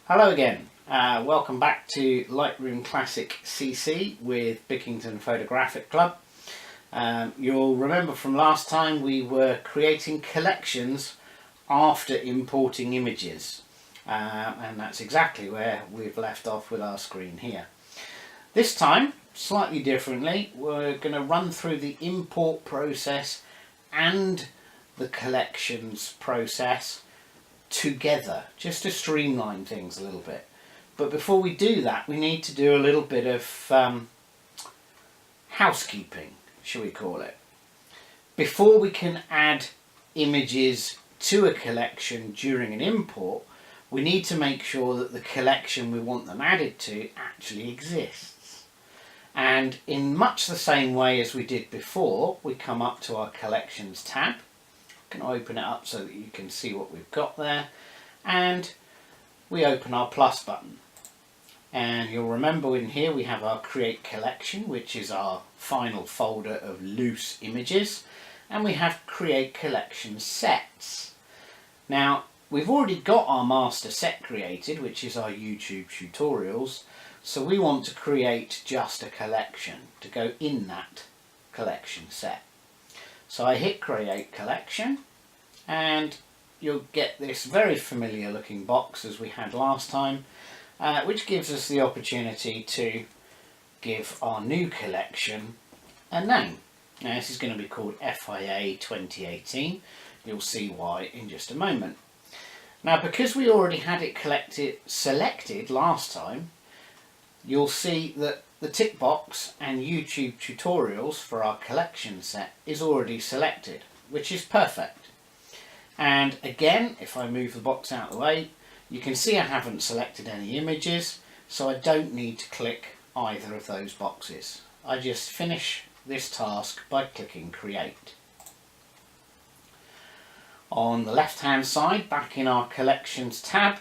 Hello again, welcome back to Lightroom CC with Bickington Photographic Club. You'll remember from last time we were creating collections after importing images, and that's exactly where we've left off with our screen here. This time, slightly differently, we're going to run through the import process and the collections process together, just to streamline things a little bit. But before we do that, we need to do a little bit of housekeeping, shall we call it. Before we can add images to a collection during an import, we need to make sure that the collection we want them added to actually exists. And in much the same way as we did before, we come up to our collections tab. Can open it up so that you can see what we've got there, and we open our plus button, and you'll remember in here we have our create collection, which is our final folder of loose images, and we have create collection sets. Now we've already got our master set created, which is our YouTube tutorials, so we want to create just a collection to go in that collection set. So I hit create collection, and you'll get this very familiar looking box as we had last time, which gives us the opportunity to give our new collection a name. Now this is going to be called FIA 2018. You'll see why in just a moment. Now because we already had it selected last time, you'll see that the tick box and YouTube tutorials for our collection set is already selected, which is perfect. And again, if I move the box out of the way, you can see I haven't selected any images, so I don't need to click either of those boxes. I just finish this task by clicking create. On the left hand side, back in our collections tab,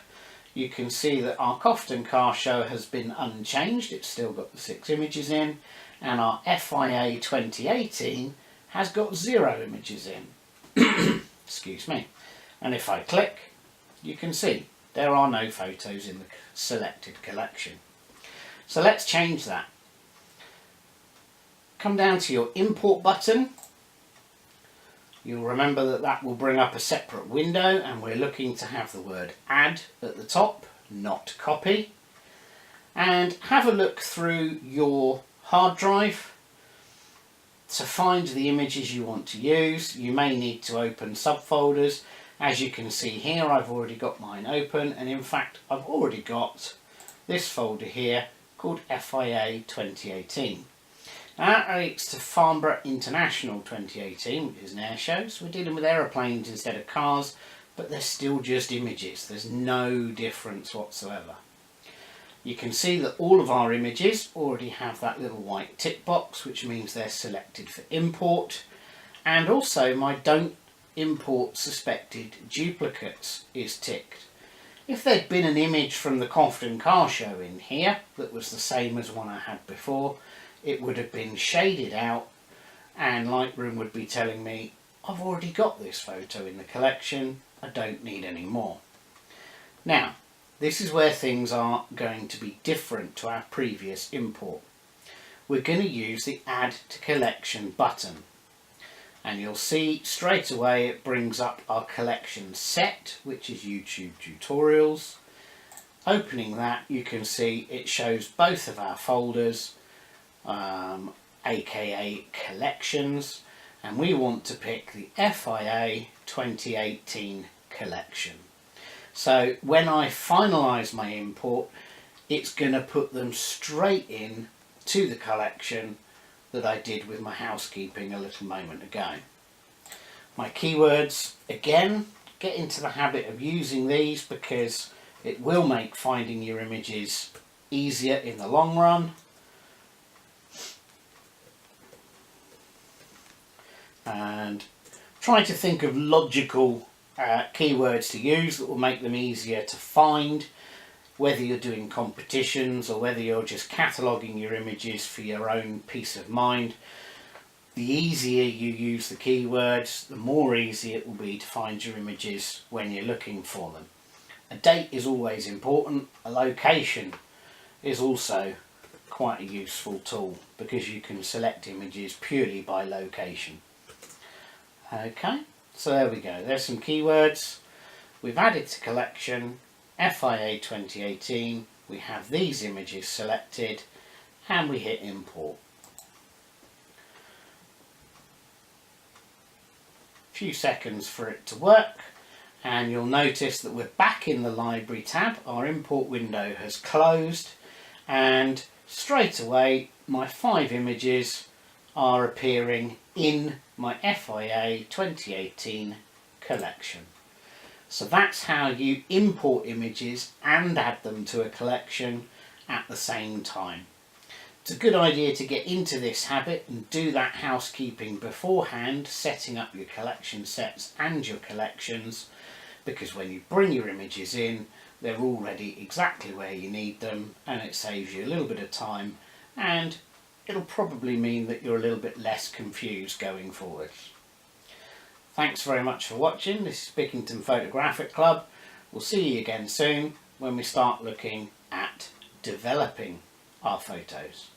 you can see that our Bickington car show has been unchanged. It's still got the 6 images in, and our FIA 2018 has got 0 images in. Excuse me. And if I click, you can see there are no photos in the selected collection. So let's change that. Come down to your import button. You'll remember that that will bring up a separate window, and we're looking to have the word add at the top, not copy. And have a look through your hard drive to find the images you want to use. You may need to open subfolders. As you can see here, I've already got mine open, and in fact I've already got this folder here called FIA 2018. Now that relates to Farnborough International 2018, which is an air show, so we're dealing with aeroplanes instead of cars, but they're still just images. There's no difference whatsoever. You can see that all of our images already have that little white tick box, which means they're selected for import, and also my don't import suspected duplicates is ticked. If there'd been an image from the Bickington car show in here that was the same as one I had before, it would have been shaded out, and Lightroom would be telling me, I've already got this photo in the collection, I don't need any more. Now, this is where things are going to be different to our previous import. We're going to use the add to collection button, and you'll see straight away it brings up our collection set, which is YouTube tutorials. Opening that, you can see it shows both of our folders, aka collections, and we want to pick the FIA 2018 collection. So when I finalise my import, it's going to put them straight in to the collection that I did with my housekeeping a little moment ago. My keywords, again, get into the habit of using these because it will make finding your images easier in the long run. And try to think of logical keywords to use that will make them easier to find, whether you're doing competitions or whether you're just cataloguing your images for your own peace of mind. The easier you use the keywords, the more easy it will be to find your images when you're looking for them. A date is always important. A location is also quite a useful tool because you can select images purely by location. Okay, so there we go. There's some keywords. We've added to collection FIA 2018. We have these images selected and we hit import. A few seconds for it to work, and you'll notice that we're back in the library tab. Our import window has closed, and straight away my 5 images are appearing in my FIA 2018 collection. So that's how you import images and add them to a collection at the same time. It's a good idea to get into this habit and do that housekeeping beforehand, setting up your collection sets and your collections, because when you bring your images in, they're already exactly where you need them, and it saves you a little bit of time, and it'll probably mean that you're a little bit less confused going forward. Thanks very much for watching. This is Bickington Photographic Club. We'll see you again soon when we start looking at developing our photos.